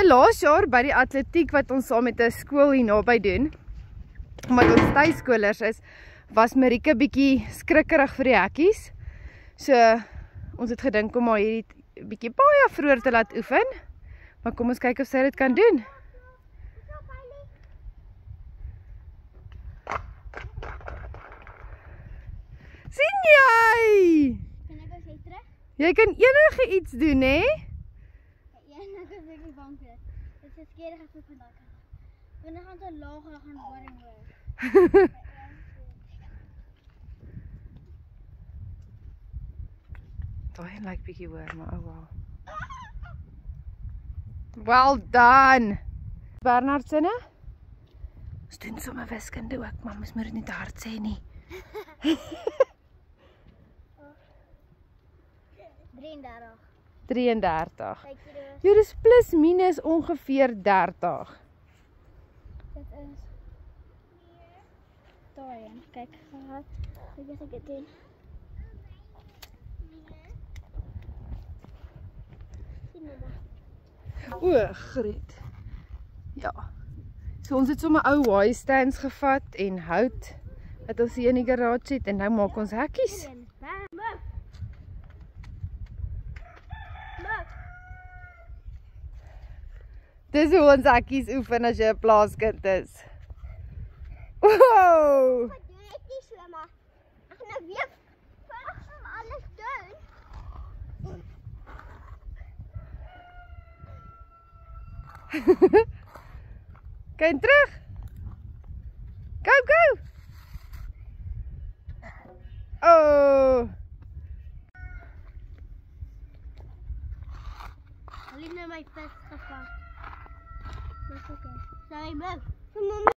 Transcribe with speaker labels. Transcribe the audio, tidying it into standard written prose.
Speaker 1: laas jaar by die atletiek wat ons saam met 'n skool hier naby doen, omdat ons tuiskolers is, was Marike bietjie skrikkerig vir die hekkies. So ons het gedink om maar hierdie bietjie baie vroeër te laat oefen. Maar kom ons kyk of sy dit kan doen. Sien jy?
Speaker 2: Kan ek ons terug?
Speaker 1: Jy kan enige iets doen, hè?
Speaker 2: Ja, ek is wirklich bang vir dit. Dit is skerig as ek vandag kan. Wanneer gaan so laag gaan boring word.
Speaker 1: Daai lyk bietjie hoor, maar oh wow. Well done. Bernard sinne? Ons doen sommer wiskunde ook, maar mens moet dit nie te hard sê nie.
Speaker 2: 33.
Speaker 1: 33.
Speaker 2: Kyk hier.
Speaker 1: Hier is plus minus ongeveer 30.
Speaker 2: Dit is daarin. Kyk gehad. Kyk as ek dit doen. Sien mamma.
Speaker 1: O, Griet. Ja. So ons het sommer ou Y stands gevat en hout wat ons hier in die garage het en nou maak ons hekkies. Dis hoe ons hekkies oefen as jy 'n plaaskind is. Wow!
Speaker 2: Wat doen ek nie so maar. Ek gaan nou weer alles doen.
Speaker 1: Kyk terug. Go, go. Oh.
Speaker 2: Hulle het nou my vis gevat. Dis oké. Sy mou.